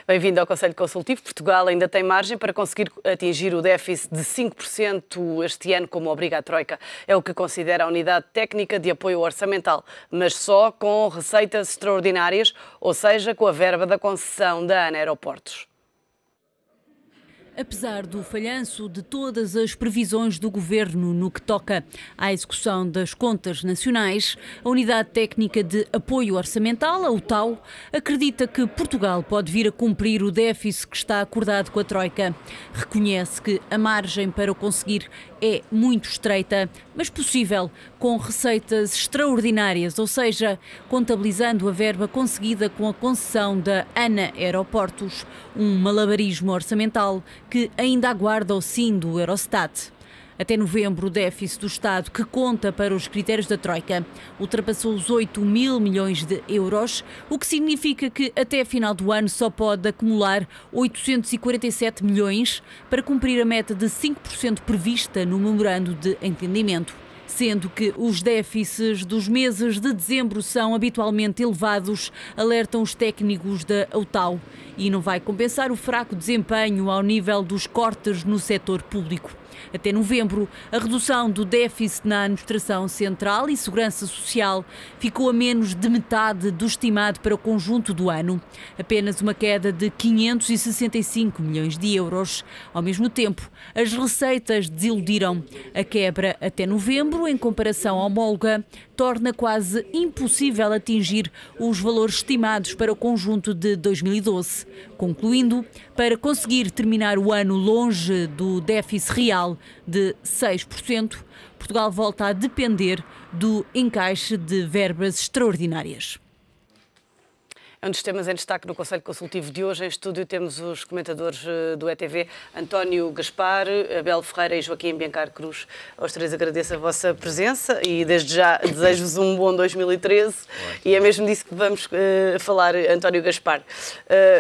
Bem-vindo ao Conselho Consultivo. Portugal ainda tem margem para conseguir atingir o déficit de 5% este ano, como obriga a Troika. É o que considera a Unidade Técnica de Apoio Orçamental, mas só com receitas extraordinárias, ou seja, com a verba da concessão da ANA Aeroportos. Apesar do falhanço de todas as previsões do Governo no que toca à execução das contas nacionais, a Unidade Técnica de Apoio Orçamental, a UTAU, acredita que Portugal pode vir a cumprir o déficit que está acordado com a Troika. Reconhece que a margem para o conseguir é muito estreita, mas possível com receitas extraordinárias, ou seja, contabilizando a verba conseguida com a concessão da ANA Aeroportos, um malabarismo orçamental que ainda aguarda o sim do Eurostat. Até novembro, o déficit do Estado, que conta para os critérios da Troika, ultrapassou os 8 mil milhões de euros, o que significa que até a final do ano só pode acumular 847 milhões para cumprir a meta de 5% prevista no memorando de entendimento. Sendo que os déficits dos meses de dezembro são habitualmente elevados, alertam os técnicos da UTAU, e não vai compensar o fraco desempenho ao nível dos cortes no setor público. Até novembro, a redução do déficit na Administração Central e Segurança Social ficou a menos de metade do estimado para o conjunto do ano, apenas uma queda de 565 milhões de euros. Ao mesmo tempo, as receitas desiludiram. A quebra até novembro, em comparação homóloga, torna quase impossível atingir os valores estimados para o conjunto de 2012. Concluindo, para conseguir terminar o ano longe do déficit real de 6%, Portugal volta a depender do encaixe de verbas extraordinárias. É um dos temas em destaque no Conselho Consultivo de hoje. Em estúdio temos os comentadores do ETV, António Gaspar, Abel Ferreira e Joaquim Biancar Cruz. Aos três agradeço a vossa presença e desde já desejo-vos um bom 2013. E é mesmo disso que vamos falar, António Gaspar.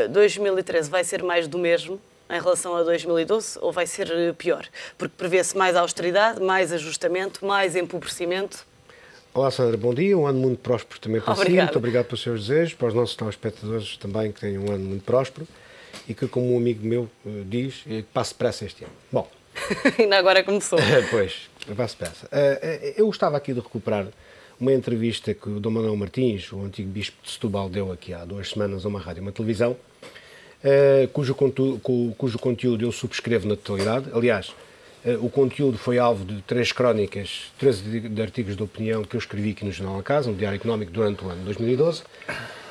2013 vai ser mais do mesmo em relação a 2012 ou vai ser pior? Porque prevê-se mais austeridade, mais ajustamento, mais empobrecimento. Olá, Sandra, bom dia. Um ano muito próspero também para si. Muito obrigado pelos seus desejos. Para os nossos telespectadores também, que tenham um ano muito próspero e que, como um amigo meu diz, passe depressa este ano. Bom. Ainda agora começou. Pois, passe depressa. Eu gostava aqui de recuperar uma entrevista que o Dom Manuel Martins, o antigo bispo de Setúbal, deu aqui há 2 semanas a uma rádio e uma televisão, cujo conteúdo eu subscrevo na totalidade. Aliás, o conteúdo foi alvo de 3 crónicas, 3 de artigos de opinião que eu escrevi aqui no Jornal da Casa, no Diário Económico, durante o ano de 2012,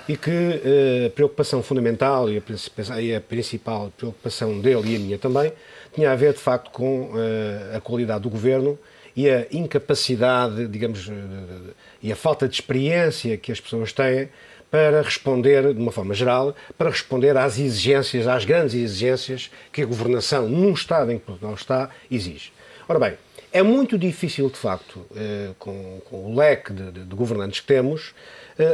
e que a preocupação fundamental e a principal preocupação dele e a minha também tinha a ver, de facto, com a qualidade do governo e a incapacidade, digamos, e a falta de experiência que as pessoas têm para responder, de uma forma geral, para responder às exigências, às grandes exigências que a governação, num Estado em que Portugal está, exige. Ora bem, é muito difícil, de facto, com o leque de governantes que temos,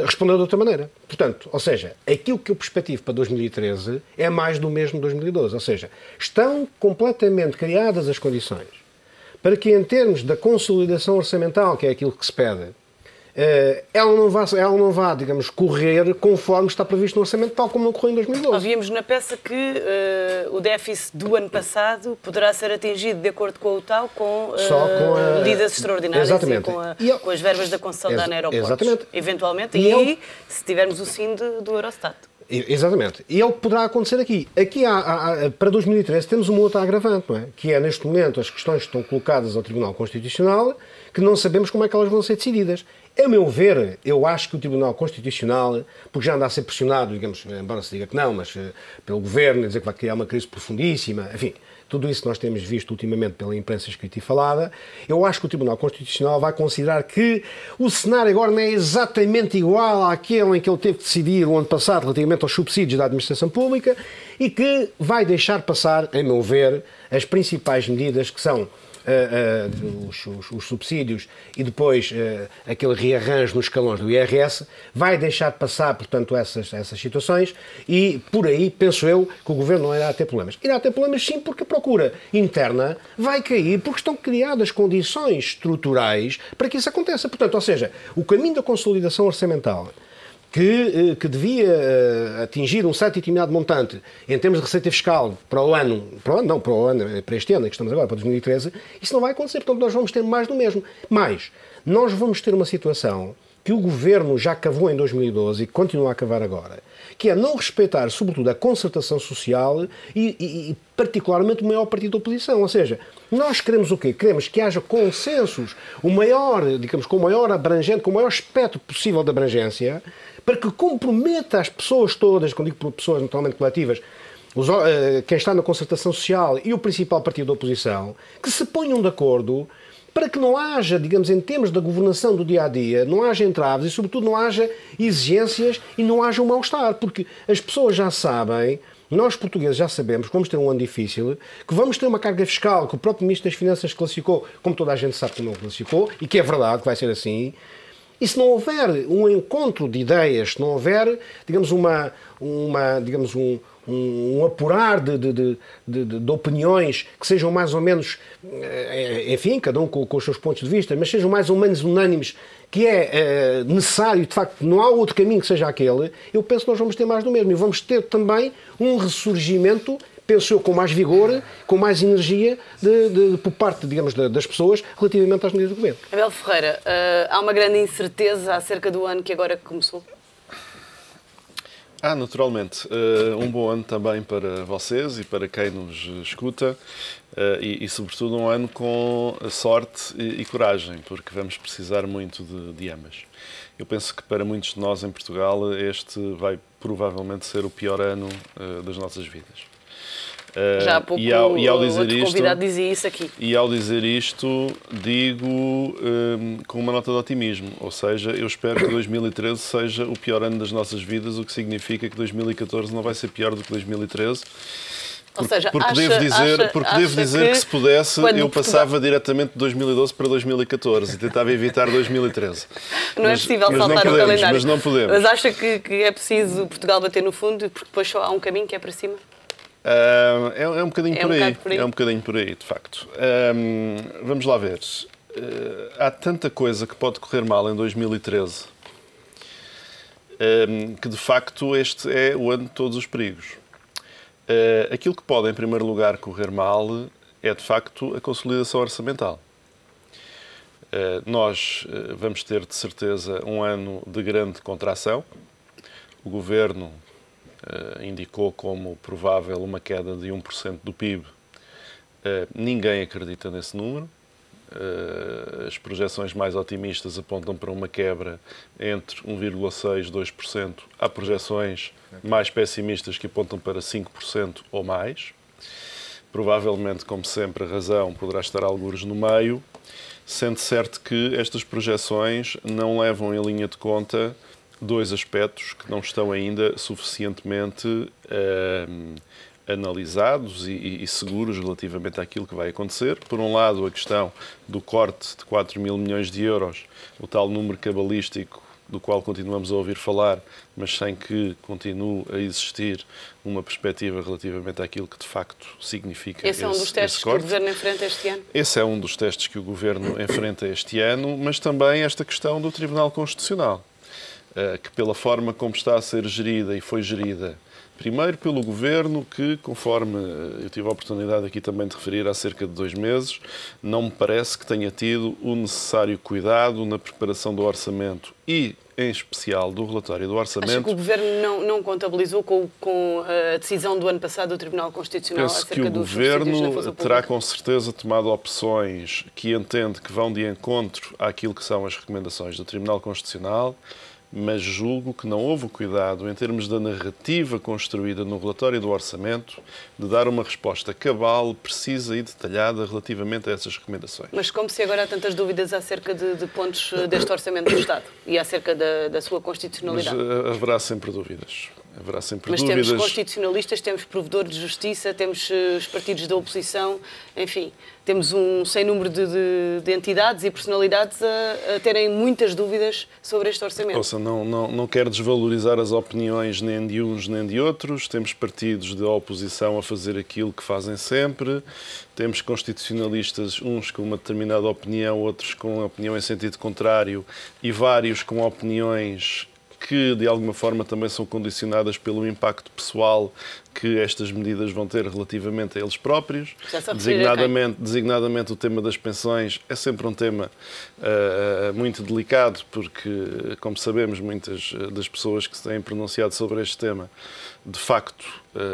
responder de outra maneira. Portanto, ou seja, aquilo que eu perspectivo para 2013 é mais do mesmo de 2012. Ou seja, estão completamente criadas as condições para que, em termos da consolidação orçamental, que é aquilo que se pede, ela não vá, digamos, correr conforme está previsto no orçamento, tal como ocorreu em 2012. Ouvimos na peça que o déficit do ano passado poderá ser atingido, de acordo com a UTAU, com medidas extraordinárias. Exatamente. E com as verbas da concessão da ANA Aeroportos. Exatamente. Eventualmente, se tivermos o sim do Eurostat. Exatamente. E é o que poderá acontecer aqui. Aqui, para 2013, temos uma outra agravante, não é? Que é, neste momento, as questões que estão colocadas ao Tribunal Constitucional, que não sabemos como é que elas vão ser decididas. A meu ver, eu acho que o Tribunal Constitucional, porque já anda a ser pressionado, digamos, embora se diga que não, mas pelo Governo, dizer que vai criar uma crise profundíssima, enfim, tudo isso nós temos visto ultimamente pela imprensa escrita e falada, eu acho que o Tribunal Constitucional vai considerar que o cenário agora não é exatamente igual àquele em que ele teve que decidir o ano passado relativamente aos subsídios da administração pública e que vai deixar passar, a meu ver, as principais medidas que são os subsídios e depois aquele rearranjo nos escalões do IRS, vai deixar passar, portanto, essas situações e, por aí, penso eu, que o Governo não irá ter problemas. Irá ter problemas, sim, porque a procura interna vai cair, porque estão criadas condições estruturais para que isso aconteça. Portanto, ou seja, o caminho da consolidação orçamental que devia atingir um certo e determinado montante em termos de receita fiscal para este ano, que estamos agora, para 2013, isso não vai acontecer. Portanto, nós vamos ter mais do mesmo. Mas nós vamos ter uma situação que o Governo já cavou em 2012 e continua a cavar agora, que é não respeitar, sobretudo, a concertação social e particularmente o maior partido da oposição. Ou seja, nós queremos o quê? Queremos que haja consensos, com o maior espectro possível de abrangência, para que comprometa as pessoas todas, quando digo pessoas naturalmente coletivas, quem está na concertação social e o principal partido da oposição, que se ponham de acordo para que não haja, digamos, em termos da governação do dia-a-dia, não haja entraves e, sobretudo, não haja exigências e não haja um mal-estar. Porque as pessoas já sabem, nós portugueses já sabemos que vamos ter um ano difícil, que vamos ter uma carga fiscal que o próprio Ministro das Finanças classificou, como toda a gente sabe que não classificou, e que é verdade que vai ser assim. E se não houver um encontro de ideias, se não houver, digamos, um apurar de opiniões que sejam mais ou menos, enfim, cada um com os seus pontos de vista, mas sejam mais ou menos unânimes, que é necessário, de facto, não há outro caminho que seja aquele, eu penso que nós vamos ter mais do mesmo. E vamos ter também um ressurgimento, penso eu, com mais vigor, com mais energia por parte, digamos, das pessoas relativamente às medidas do Governo. Abel Ferreira, há uma grande incerteza acerca do ano que agora começou? Naturalmente. Um bom ano também para vocês e para quem nos escuta e sobretudo, um ano com sorte e coragem, porque vamos precisar muito de ambas. Eu penso que para muitos de nós em Portugal este vai provavelmente ser o pior ano das nossas vidas. Já há pouco outro convidado dizia isso aqui. E ao dizer isto, digo com uma nota de otimismo. Ou seja, eu espero que 2013 seja o pior ano das nossas vidas, o que significa que 2014 não vai ser pior do que 2013. Porque devo dizer que se pudesse, eu passava diretamente de 2012 para 2014 e tentava evitar 2013. Não é possível saltar o calendário. Mas não podemos. Mas acha que é preciso Portugal bater no fundo, porque depois só há um caminho que é para cima? É um bocadinho por aí. É um bocadinho por aí, de facto. Vamos lá ver. Há tanta coisa que pode correr mal em 2013 que, de facto, este é o ano de todos os perigos. Aquilo que pode, em primeiro lugar, correr mal é, de facto, a consolidação orçamental. Nós vamos ter, de certeza, um ano de grande contração. O Governo indicou como provável uma queda de 1% do PIB. Ninguém acredita nesse número. As projeções mais otimistas apontam para uma quebra entre 1,6% e 2%. Há projeções mais pessimistas que apontam para 5% ou mais. Provavelmente, como sempre, a razão poderá estar algures no meio, sendo certo que estas projeções não levam em linha de conta dois aspectos que não estão ainda suficientemente analisados e seguros relativamente àquilo que vai acontecer. Por um lado, a questão do corte de 4 mil milhões de euros, o tal número cabalístico do qual continuamos a ouvir falar, mas sem que continue a existir uma perspectiva relativamente àquilo que de facto significa esse corte. Esse é um dos testes que o Governo enfrenta este ano? Esse é um dos testes que o Governo enfrenta este ano, mas também esta questão do Tribunal Constitucional, que pela forma como está a ser gerida e foi gerida, primeiro pelo Governo, que, conforme eu tive a oportunidade aqui também de referir há cerca de 2 meses, não me parece que tenha tido o necessário cuidado na preparação do orçamento e, em especial, do relatório do orçamento. Acho que o Governo não contabilizou com a decisão do ano passado do Tribunal Constitucional acerca dos subsídios na função pública? Penso que o Governo terá com certeza tomado opções que entende que vão de encontro àquilo que são as recomendações do Tribunal Constitucional, mas julgo que não houve o cuidado, em termos da narrativa construída no relatório do orçamento, de dar uma resposta cabal, precisa e detalhada relativamente a essas recomendações. Mas como se agora há tantas dúvidas acerca de pontos deste orçamento do Estado e acerca da sua constitucionalidade? Mas haverá sempre dúvidas. Mas temos constitucionalistas, temos provedores de justiça, temos os partidos da oposição, enfim, temos um sem número de entidades e personalidades a terem muitas dúvidas sobre este orçamento. Ouça, não quero desvalorizar as opiniões nem de uns nem de outros. Temos partidos da oposição a fazer aquilo que fazem sempre. Temos constitucionalistas, uns com uma determinada opinião, outros com uma opinião em sentido contrário e vários com opiniões que de alguma forma também são condicionadas pelo impacto pessoal que estas medidas vão ter relativamente a eles próprios. Designadamente o tema das pensões é sempre um tema muito delicado, porque, como sabemos, muitas das pessoas que se têm pronunciado sobre este tema de facto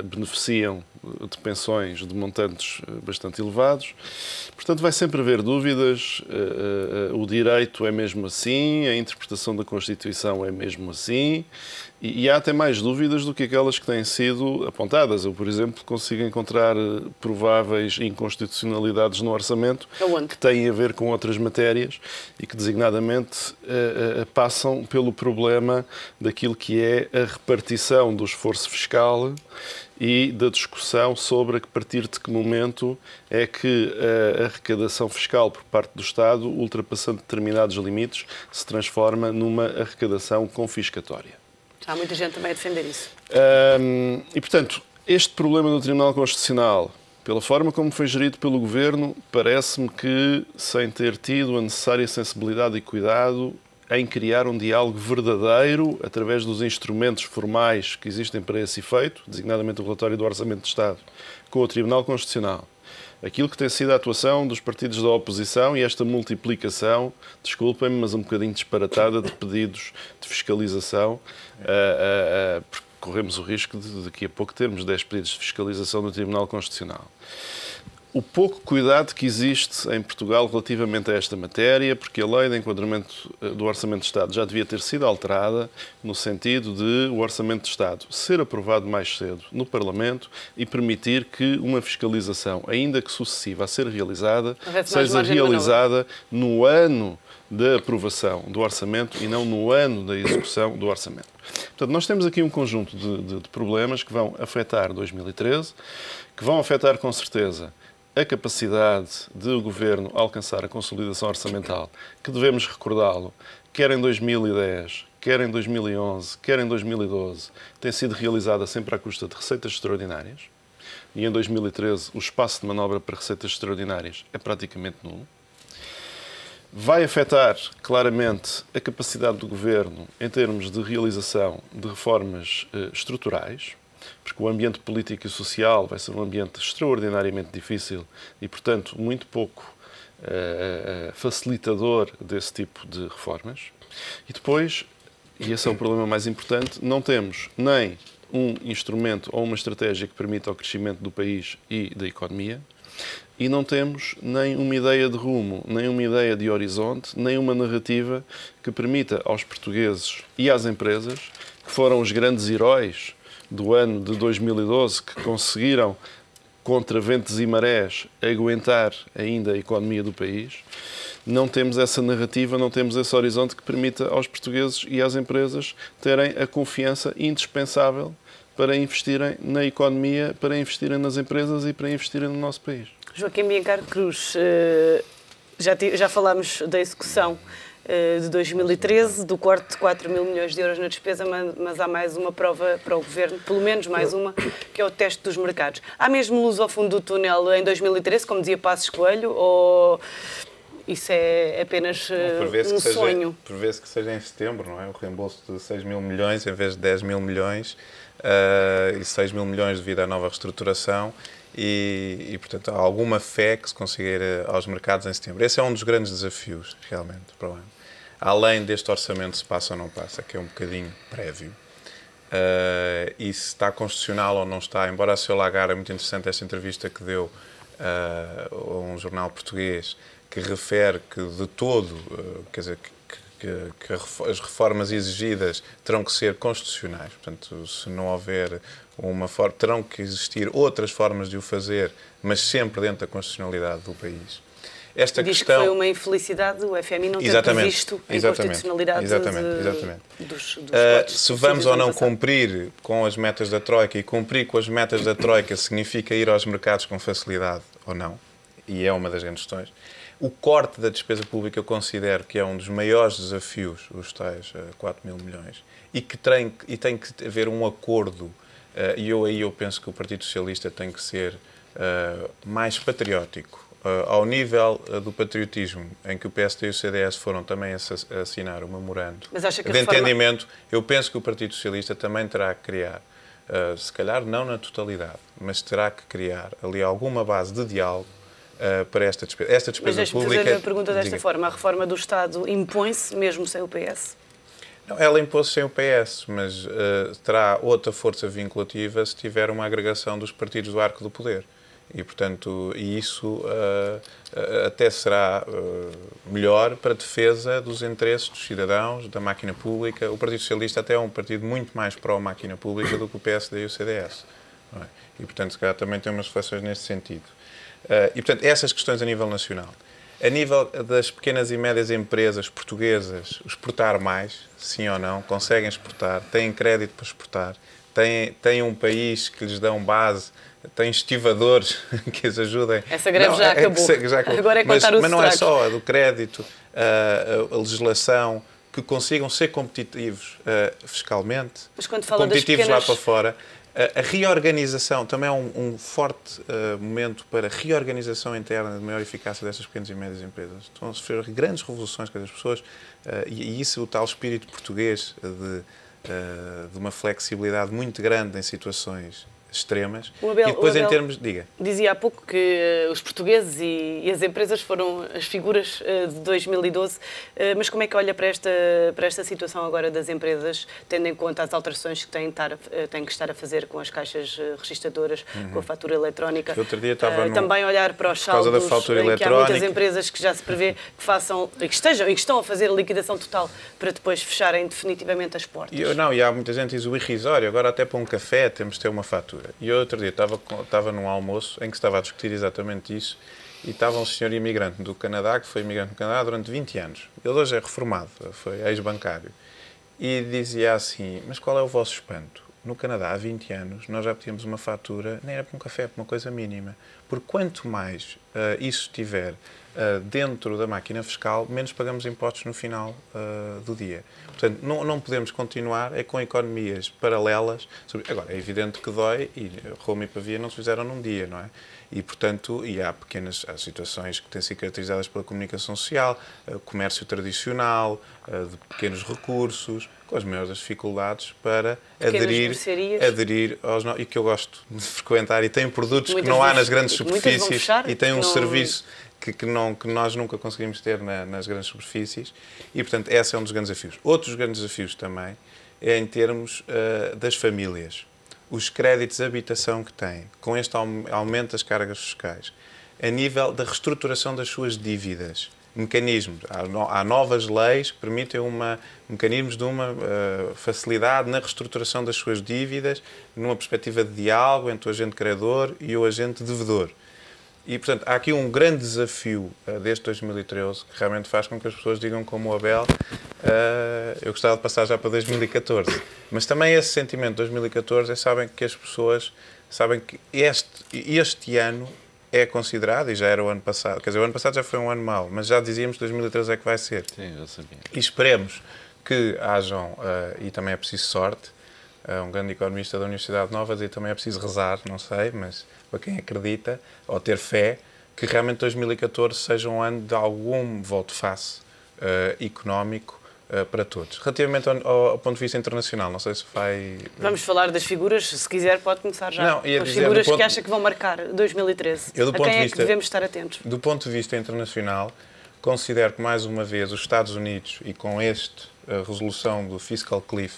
beneficiam de pensões de montantes bastante elevados. Portanto, vai sempre haver dúvidas. O direito é mesmo assim, a interpretação da Constituição é mesmo assim, e há até mais dúvidas do que aquelas que têm sido apontadas. Eu, por exemplo, consigo encontrar prováveis inconstitucionalidades no orçamento que têm a ver com outras matérias e que, designadamente, passam pelo problema daquilo que é a repartição do esforço fiscal e da discussão sobre a partir de que momento é que a arrecadação fiscal por parte do Estado, ultrapassando determinados limites, se transforma numa arrecadação confiscatória. Há muita gente também a defender isso. E, portanto, este problema do Tribunal Constitucional, pela forma como foi gerido pelo Governo, parece-me que, sem ter tido a necessária sensibilidade e cuidado em criar um diálogo verdadeiro através dos instrumentos formais que existem para esse efeito, designadamente o relatório do Orçamento de Estado, com o Tribunal Constitucional. Aquilo que tem sido a atuação dos partidos da oposição e esta multiplicação, desculpem-me, mas um bocadinho disparatada de pedidos de fiscalização, porque corremos o risco de daqui a pouco termos 10 pedidos de fiscalização do Tribunal Constitucional. O pouco cuidado que existe em Portugal relativamente a esta matéria, porque a lei de enquadramento do Orçamento de Estado já devia ter sido alterada no sentido de o Orçamento de Estado ser aprovado mais cedo no Parlamento e permitir que uma fiscalização, ainda que sucessiva a ser realizada, seja realizada no ano da aprovação do Orçamento e não no ano da execução do Orçamento. Portanto, nós temos aqui um conjunto de problemas que vão afetar 2013, que vão afetar com certeza a capacidade do Governo alcançar a consolidação orçamental, que devemos recordá-lo, quer em 2010, quer em 2011, quer em 2012, tem sido realizada sempre à custa de receitas extraordinárias. E em 2013 o espaço de manobra para receitas extraordinárias é praticamente nulo. Vai afetar claramente a capacidade do Governo em termos de realização de reformas estruturais, porque o ambiente político e social vai ser um ambiente extraordinariamente difícil e, portanto, muito pouco facilitador desse tipo de reformas. E depois, e esse é o problema mais importante, não temos nem um instrumento ou uma estratégia que permita o crescimento do país e da economia, e não temos nem uma ideia de rumo, nem uma ideia de horizonte, nem uma narrativa que permita aos portugueses e às empresas, que foram os grandes heróis do ano de 2012, que conseguiram, contra ventos e marés, aguentar ainda a economia do país. Não temos essa narrativa, não temos esse horizonte que permita aos portugueses e às empresas terem a confiança indispensável para investirem na economia, para investirem nas empresas e para investirem no nosso país. Joaquim Biancar Cruz, já falámos da execução de 2013, do corte de 4 mil milhões de euros na despesa, mas há mais uma prova para o Governo, pelo menos mais uma, que é o teste dos mercados. Há mesmo luz ao fundo do túnel em 2013, como dizia Passos Coelho, ou isso é apenas um sonho? Prevê-se que seja em setembro, não é? O reembolso de 6 mil milhões em vez de 10 mil milhões, e 6 mil milhões devido à nova reestruturação. E, portanto, há alguma fé que se consiga ir aos mercados em setembro. Esse é um dos grandes desafios, realmente, para o ano. Além deste orçamento, se passa ou não passa, que é um bocadinho prévio. E se está constitucional ou não está, embora a Sr. Lagarde, é muito interessante esta entrevista que deu a um jornal português, que refere que de todo, quer dizer, que as reformas exigidas terão que ser constitucionais. Portanto, se não houver uma forma, terão que existir outras formas de o fazer, mas sempre dentro da constitucionalidade do país. Esta Diz questão... que foi uma infelicidade o FMI não ter previsto a inconstitucionalidade dos se vamos ou não cumprir com as metas da Troika, e cumprir com as metas da Troika significa ir aos mercados com facilidade ou não, e é uma das grandes questões. O corte da despesa pública eu considero que é um dos maiores desafios, os tais 4 mil milhões, e tem que haver um acordo, e eu penso que o Partido Socialista tem que ser mais patriótico ao nível do patriotismo, em que o PSD e o CDS foram também assinar o memorando de entendimento, eu penso que o Partido Socialista também terá que criar, se calhar não na totalidade, mas terá que criar ali alguma base de diálogo para esta despesa. Esta despesa mas pública... fazer a pergunta desta forma. A reforma do Estado impõe-se mesmo sem o PS? Não, ela impôs-se sem o PS, mas terá outra força vinculativa se tiver uma agregação dos partidos do arco do poder. E, portanto, isso até será melhor para a defesa dos interesses dos cidadãos, da máquina pública. O Partido Socialista até é um partido muito mais pró-máquina pública do que o PSD e o CDS. Não é? E, portanto, se calhar também tem umas reflexões nesse sentido. E, portanto, essas questões a nível nacional. A nível das pequenas e médias empresas portuguesas, exportar mais, sim ou não, conseguem exportar, têm crédito para exportar, têm um país que lhes dão base, têm estivadores que as ajudem. Essa greve já acabou. Agora é contar os mas não é só a do crédito, a legislação, que consigam ser competitivos fiscalmente, mas quando fala competitivos das pequenas... lá para fora. A reorganização também é um forte momento para a reorganização interna de maior eficácia destas pequenas e médias empresas. Estão a sofrer grandes revoluções que as pessoas, e isso é o tal espírito português de uma flexibilidade muito grande em situações extremas. Abel, e depois em termos... Diga. Dizia há pouco que os portugueses e as empresas foram as figuras de 2012, mas como é que olha para esta situação agora das empresas, tendo em conta as alterações que têm que estar a fazer com as caixas registadoras, com a fatura eletrónica? Outro dia estava também olhar para os saldos, da fatura em que há muitas empresas que já se prevê que façam, e que estão a fazer a liquidação total para depois fecharem definitivamente as portas. E há muita gente que diz o irrisório, agora até para um café temos de ter uma fatura. E outro dia estava num almoço em que se estava a discutir exatamente isso e estava um senhor imigrante do Canadá, que foi imigrante no Canadá durante 20 anos. Ele hoje é reformado, foi ex-bancário. E dizia assim, mas qual é o vosso espanto? No Canadá, há 20 anos, nós já tínhamos uma fatura, nem era para um café, para uma coisa mínima. Porque quanto mais isso estiver dentro da máquina fiscal, menos pagamos impostos no final do dia. Portanto, não podemos continuar com economias paralelas. Agora, é evidente que dói, e Roma e Pavia não se fizeram num dia, não é? E, portanto, há situações que têm sido caracterizadas pela comunicação social, comércio tradicional, de pequenos recursos, com as maiores dificuldades para aderir aos... E que eu gosto de frequentar, e tem produtos que não há nas grandes superfícies, e tem um serviço que nós nunca conseguimos ter nas grandes superfícies, e, portanto, esse é um dos grandes desafios. Outros grandes desafios também é em termos das famílias. Os créditos de habitação que têm, com este aumento das cargas fiscais, a nível da reestruturação das suas dívidas, mecanismos. Há novas leis que permitem mecanismos de uma facilidade na reestruturação das suas dívidas, numa perspectiva de diálogo entre o agente credor e o agente devedor. E, portanto, há aqui um grande desafio desde 2013, que realmente faz com que as pessoas digam como o Abel, eu gostava de passar já para 2014. Mas também esse sentimento de 2014 sabem que as pessoas sabem que este ano é considerado, e já era o ano passado, quer dizer, o ano passado já foi um ano mau, mas já dizíamos que 2013 é que vai ser. Sim, eu sabia. E esperemos que hajam, e também é preciso sorte, um grande economista da Universidade Nova dizia também é preciso rezar, não sei, mas para quem acredita, ou ter fé, que realmente 2014 seja um ano de algum volte-face económico para todos. Relativamente ao ponto de vista internacional, não sei se vai... Vamos falar das figuras, se quiser pode começar já. Não, as figuras que acha que vão marcar 2013. A quem é que devemos estar atentos? Do ponto de vista internacional, considero que mais uma vez os Estados Unidos, e com a resolução do Fiscal Cliff,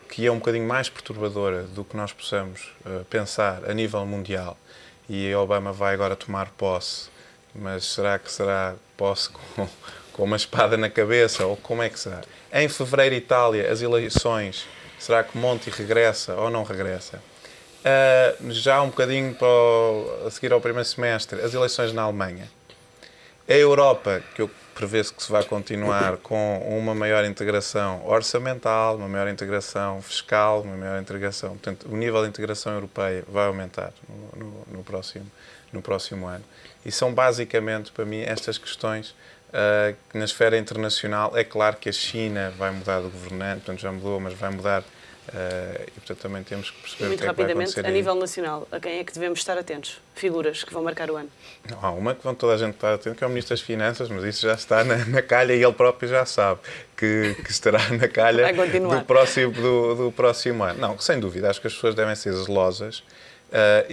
que é um bocadinho mais perturbadora do que nós possamos pensar a nível mundial, e Obama vai agora tomar posse, mas será que será posse com uma espada na cabeça, ou como é que será? Em fevereiro, Itália, as eleições, será que Monti regressa ou não regressa? Já um bocadinho a seguir ao primeiro semestre, as eleições na Alemanha. A Europa, que eu prevê-se que se vai continuar com uma maior integração orçamental, uma maior integração fiscal, uma maior integração... Portanto, o nível de integração europeia vai aumentar no próximo ano. E são basicamente, para mim, estas questões que na esfera internacional, é claro que a China vai mudar de governante, portanto já mudou, mas vai mudar E, portanto, também temos que perceber Muito o que é que vai rapidamente, acontecer a aí. nível nacional, a quem é que devemos estar atentos? Figuras que vão marcar o ano. Não, há uma que vão toda a gente estar atento, que é o Ministro das Finanças, mas isso já está na calha e ele próprio já sabe que estará na calha do próximo ano. Não, sem dúvida, acho que as pessoas devem ser zelosas,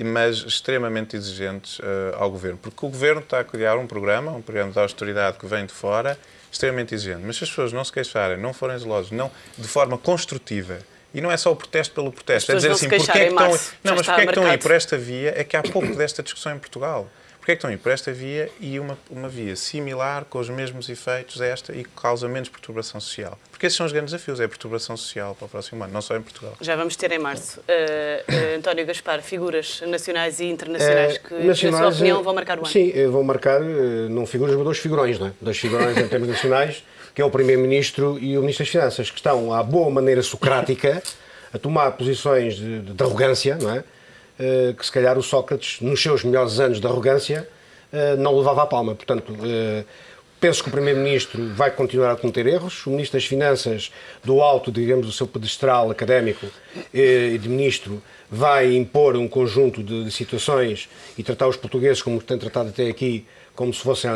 mas extremamente exigentes ao Governo, porque o Governo está a criar um programa de austeridade que vem de fora, extremamente exigente. Mas se as pessoas não se queixarem, não forem zelosas, não de forma construtiva, e não é só o protesto pelo protesto, é dizer assim, porque é que estão, não, mas porque é que estão aí por esta via? É que há pouco desta discussão em Portugal. Porque é que estão aí por esta via e uma via similar, com os mesmos efeitos esta, e que causa menos perturbação social? Porque esses são os grandes desafios, é a perturbação social para o próximo ano, não só em Portugal. Já vamos ter em março. António Gaspar, figuras nacionais e internacionais que, na sua opinião, vão marcar o ano. Sim, vão marcar, não figuras, mas dois figurões, não é? Dois figurões em termos nacionais, que é o Primeiro-Ministro e o Ministro das Finanças, que estão, à boa maneira socrática, a tomar posições de arrogância, não é? Que se calhar o Sócrates, nos seus melhores anos de arrogância, não levava à palma. Portanto, penso que o Primeiro-Ministro vai continuar a cometer erros. O Ministro das Finanças, do alto, digamos, do seu pedestral académico e de Ministro, vai impor um conjunto de situações e tratar os portugueses, como tem tratado até aqui, como se fossem,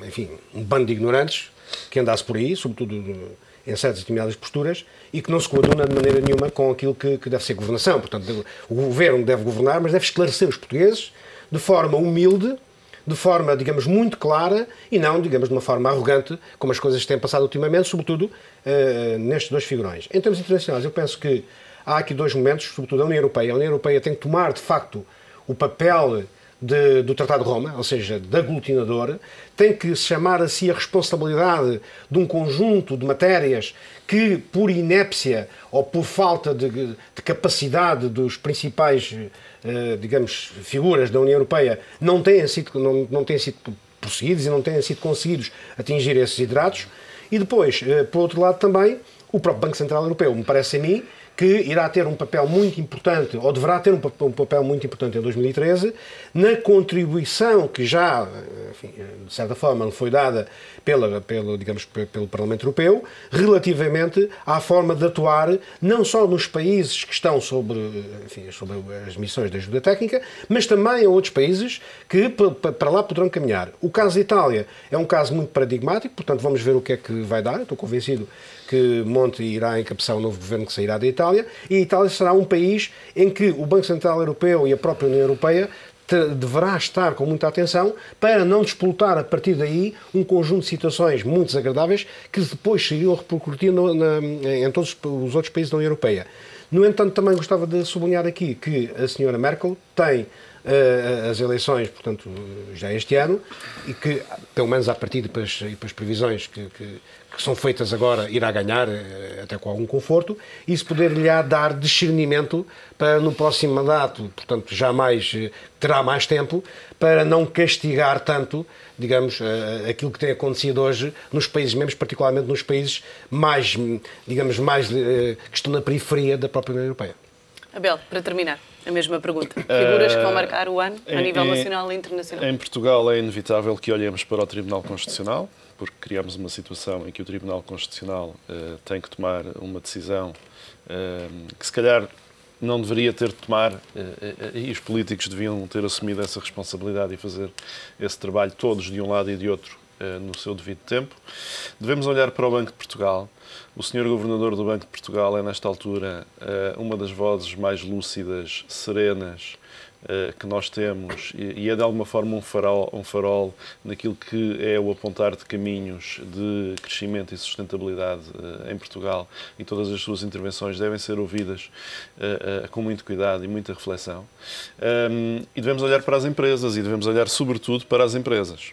enfim, um bando de ignorantes que andasse por aí, sobretudo em certas determinadas posturas, e que não se coaduna de maneira nenhuma com aquilo que deve ser governação. Portanto, o Governo deve governar, mas deve esclarecer os portugueses de forma humilde, de forma, digamos, muito clara e não, digamos, de uma forma arrogante, como as coisas têm passado ultimamente, sobretudo nestes dois figurões. Em termos internacionais, eu penso que há aqui dois momentos, sobretudo a União Europeia. A União Europeia tem que tomar, de facto, o papel do Tratado de Roma, ou seja, de aglutinador, tem que chamar a si a responsabilidade de um conjunto de matérias que, por inépcia ou por falta de capacidade dos principais, digamos, figuras da União Europeia, não têm sido prosseguidos e não têm sido conseguidos atingir esses hidratos. E depois, por outro lado, também, o próprio Banco Central Europeu, me parece a mim, que irá ter um papel muito importante, ou deverá ter um papel muito importante em 2013, na contribuição que já, enfim, de certa forma, lhe foi dada pelo Parlamento Europeu, relativamente à forma de atuar, não só nos países que estão sobre as missões de ajuda técnica, mas também em outros países que para lá poderão caminhar. O caso da Itália é um caso muito paradigmático, portanto vamos ver o que é que vai dar. Estou convencido que Monti irá encabeçar o novo governo que sairá da Itália, e a Itália será um país em que o Banco Central Europeu e a própria União Europeia deverá estar com muita atenção para não despoltar a partir daí um conjunto de situações muito desagradáveis que depois se iriam repercutir em todos os outros países da União Europeia. No entanto, também gostava de sublinhar aqui que a senhora Merkel tem as eleições, portanto, já este ano, e que, pelo menos a partir das previsões que são feitas agora, irá ganhar, até com algum conforto, e isso poder-lhe dar discernimento para no próximo mandato, portanto, terá mais tempo, para não castigar tanto, digamos, aquilo que tem acontecido hoje nos países membros, particularmente nos países mais, digamos, que estão na periferia da própria União Europeia. Abel, para terminar, a mesma pergunta. Figuras que vão marcar o ano a nível nacional e internacional? Em Portugal é inevitável que olhemos para o Tribunal Constitucional, porque criamos uma situação em que o Tribunal Constitucional tem que tomar uma decisão que se calhar não deveria ter de tomar, e os políticos deviam ter assumido essa responsabilidade e fazer esse trabalho todos de um lado e de outro no seu devido tempo. Devemos olhar para o Banco de Portugal. O Sr. Governador do Banco de Portugal é, nesta altura, uma das vozes mais lúcidas, serenas, que nós temos, e é de alguma forma um farol naquilo que é o apontar de caminhos de crescimento e sustentabilidade em Portugal, e todas as suas intervenções devem ser ouvidas com muito cuidado e muita reflexão. E devemos olhar para as empresas, e devemos olhar sobretudo para as empresas.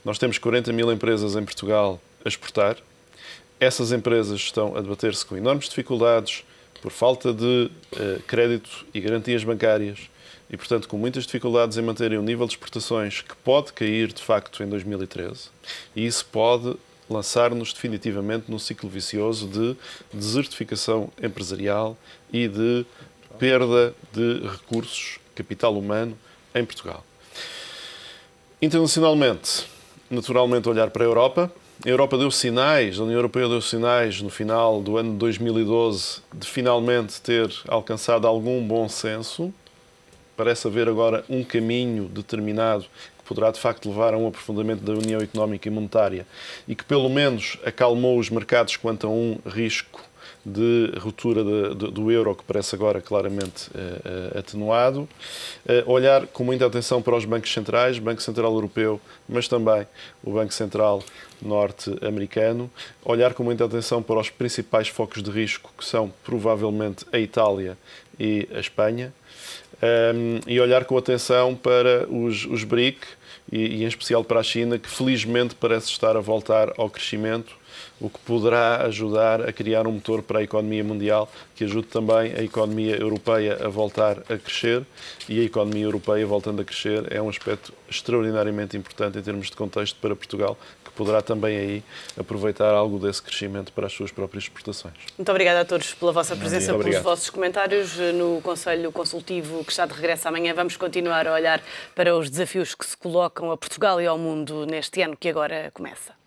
Nós temos 40 mil empresas em Portugal a exportar. Essas empresas estão a debater-se com enormes dificuldades por falta de crédito e garantias bancárias e, portanto, com muitas dificuldades em manterem um nível de exportações que pode cair, de facto, em 2013. E isso pode lançar-nos definitivamente num ciclo vicioso de desertificação empresarial e de perda de recursos, capital humano, em Portugal. Internacionalmente, naturalmente olhar para a Europa. a Europa deu sinais, a União Europeia deu sinais no final do ano de 2012 de finalmente ter alcançado algum bom senso. Parece haver agora um caminho determinado que poderá de facto levar a um aprofundamento da União Económica e Monetária e que pelo menos acalmou os mercados quanto a um risco de ruptura do euro, que parece agora claramente atenuado. Olhar com muita atenção para os bancos centrais, Banco Central Europeu, mas também o Banco Central norte-americano. Olhar com muita atenção para os principais focos de risco, que são provavelmente a Itália e a Espanha. E olhar com atenção para os BRIC e em especial para a China, que felizmente parece estar a voltar ao crescimento, o que poderá ajudar a criar um motor para a economia mundial, que ajude também a economia europeia a voltar a crescer, e a economia europeia voltando a crescer é um aspecto extraordinariamente importante em termos de contexto para Portugal, que poderá também aí aproveitar algo desse crescimento para as suas próprias exportações. Muito obrigada a todos pela vossa presença, pelos Obrigado. vossos comentários no Conselho Consultivo, que está de regresso amanhã. Vamos continuar a olhar para os desafios que se colocam a Portugal e ao mundo neste ano que agora começa.